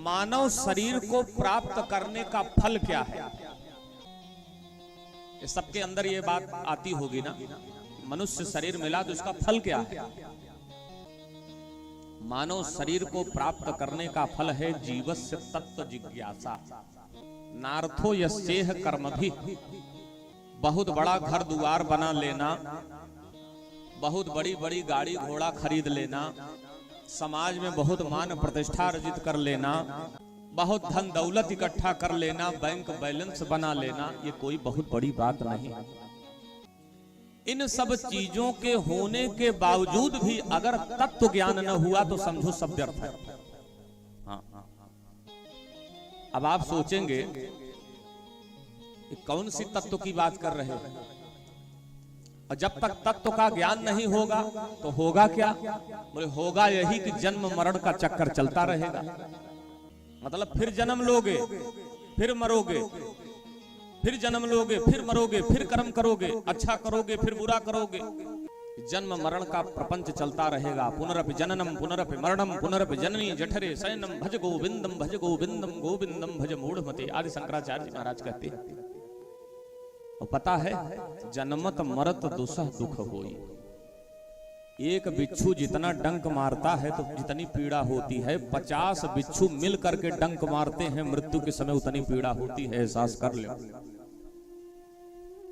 मानव शरीर को प्राप्त करने का फल क्या है? ये सबके अंदर ये बात आती होगी ना, मनुष्य शरीर मिला तो इसका फल क्या है? मानव शरीर को प्राप्त करने का फल है जीवस्य तत्व जिज्ञासा। नार्थो यस्येह कर्मभिः, बहुत बड़ा घर द्वार बना लेना, बहुत बड़ी बड़ी गाड़ी घोड़ा खरीद लेना, समाज में बहुत मान प्रतिष्ठा अर्जित कर लेना, बहुत धन दौलत इकट्ठा कर लेना, बैंक बैलेंस बना लेना, ये कोई बहुत बड़ी बात नहीं है। इन सब चीजों के होने के बावजूद भी अगर तत्व ज्ञान न हुआ तो समझो सब व्यर्थ है। हाँ। अब आप सोचेंगे कौन सी तत्व की बात कर रहे हैं? और जब तक तत्व का ज्ञान नहीं होगा तो होगा क्या? बोले होगा यही कि जन्म मरण का चक्कर चलता रहेगा। मतलब फिर जन्म लोगे, फिर मरोगे, फिर जन्म लोगे, फिर मरोगे, फिर कर्म करोगे, अच्छा करोगे, फिर बुरा करोगे। जन्म मरण का प्रपंच चलता रहेगा। पुनरपि जननम पुनरपि मरणम पुनरपि जननी जठरे शयनम भज गोविंदम भज गोविंदम गोविंदम भज मूढ़मते, आदि शंकराचार्य महाराज कहते हैं। और पता है जन्मत मरत दुसह दुख होई। एक बिच्छू जितना डंक मारता है तो जितनी पीड़ा होती है, 50 बिच्छू मिल करके डंक मारते हैं मृत्यु के समय उतनी पीड़ा होती है। एहसास कर लो।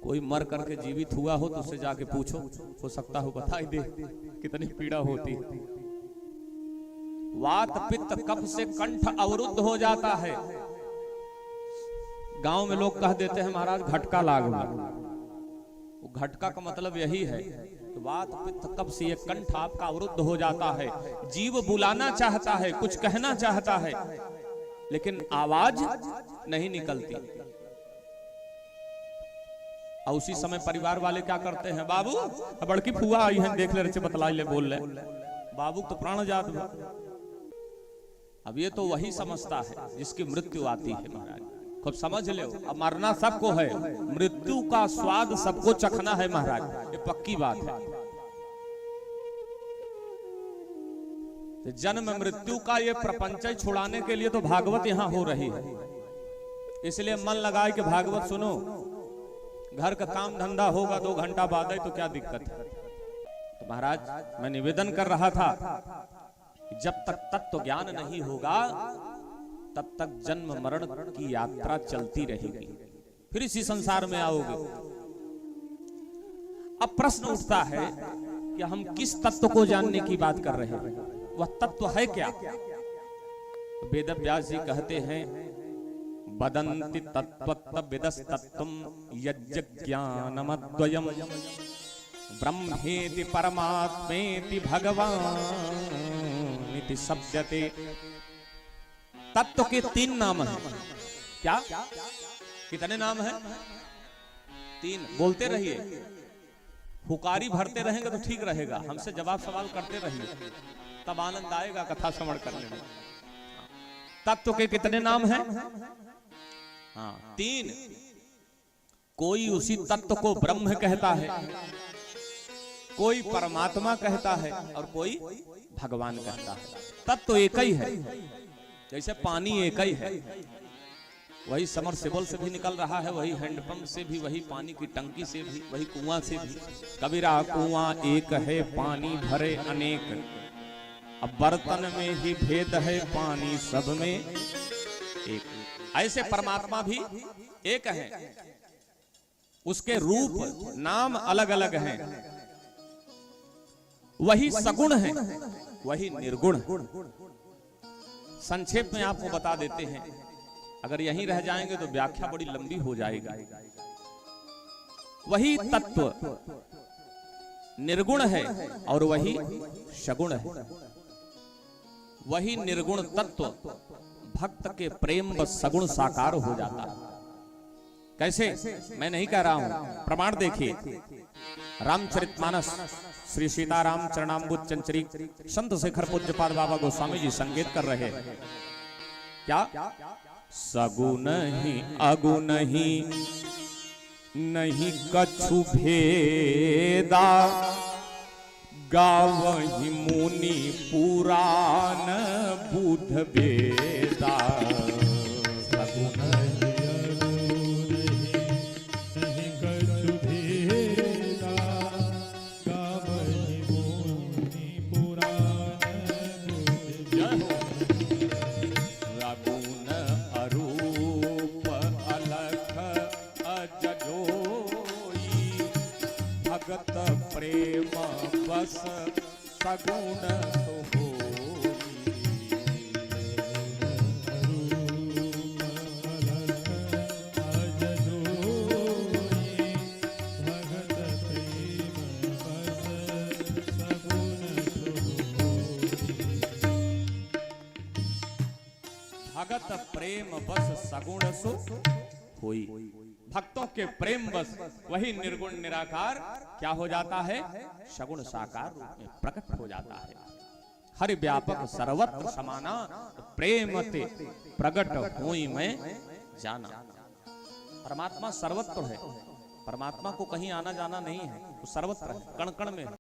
कोई मर करके जीवित हुआ हो तो उससे जाके पूछो, हो सकता हो बता ही दे कितनी पीड़ा होती है। वात पित्त कफ से कंठ अवरुद्ध हो जाता है। गांव में लोग कह देते हैं महाराज घटका लाग गया। वो घटका का मतलब यही है कि वात पित्त कफ से ये कंठ आपका अवरुद्ध हो जाता है। जीव बुलाना चाहता है, कुछ कहना चाहता है, लेकिन आवाज नहीं निकलती। और उसी समय परिवार वाले क्या करते हैं? बाबू बड़की फुआ आई है, देख ले रहे बतला ले बोल ले। बाबू तो प्राण जात। अब ये तो वही समझता है जिसकी मृत्यु आती है महाराज। खूब समझ लो, अब मरना सबको है, मृत्यु का स्वाद सबको चखना है महाराज, ये पक्की बात है। जन्म मृत्यु का ये प्रपंच छुड़ाने के लिए तो भागवत यहाँ हो रही है। इसलिए मन लगाए कि भागवत सुनो। घर का काम धंधा होगा 2 घंटा बाद तो क्या दिक्कत है। तो महाराज मैं निवेदन कर रहा था कि जब तक तत्व ज्ञान नहीं होगा तब तक जन्म मरण की यात्रा चलती रहेगी, फिर इसी संसार में आओगे। अब प्रश्न उठता है कि हम किस तत्व को जानने की बात कर रहे हैं? वह तत्व है क्या? वेद व्यास जी कहते हैं वदन्ति तत्त्वविदस्तत्त्वं यज्ज्ञानमद्वयम् ब्रह्मेति परमात्मेति भगवानिति शब्दते। तत्व के 3 नाम हैं। क्या? कितने नाम हैं? 3। बोलते रहिए, हुकारी भरते रहेंगे तो ठीक रहेगा। हमसे जवाब सवाल करते रहिए, तब आनंद आएगा कथा श्रवण करने में। तत्व के कितने नाम हैं? हाँ, 3। कोई उसी तत्व को ब्रह्म कहता है, कोई परमात्मा कहता है और कोई भगवान कहता है। तत्व एक ही है। जैसे पानी एक ही है, वही समरसेबल से भी निकल रहा है, वही हैंडपंप से भी, वही पानी की टंकी से भी, वही कुआं से भी। कबीरा कुआं एक है पानी भरे अनेक, अब बर्तन में ही भेद है पानी सब में एक। ऐसे परमात्मा भी एक है, उसके रूप नाम अलग अलग हैं। वही सगुण है, वही निर्गुण। संक्षेप में आपको बता देते हैं, अगर यहीं रह जाएंगे तो व्याख्या बड़ी लंबी हो जाएगी। वही तत्व निर्गुण है और वही सगुण है। वही निर्गुण तत्व भक्त के प्रेम व सगुण साकार हो जाता है। कैसे? मैं नहीं कह रहा हूं, प्रमाण देखिए। रामचरितमानस श्री सीताराम चरणाम्बुज चंचरी संत शेखर पूज्यपाद बाबा गोस्वामी जी संगीत कर रहे हैं। क्या? सगुण ही अगुण ही नहीं कछु भेदा, गावहि मुनि पुराण बुध वेदा। भगत प्रेम बस सगुण सो होई। भक्तों के प्रेम बस वही निर्गुण निराकार क्या हो जाता है, सगुण साकार रूप में प्रकट हो जाता है। हरि व्यापक सर्वत्र समाना, प्रेम ते प्रकट हुई मैं जाना। परमात्मा सर्वत्र है, परमात्मा को कहीं आना जाना नहीं है, वो सर्वत्र है, कण कण में है।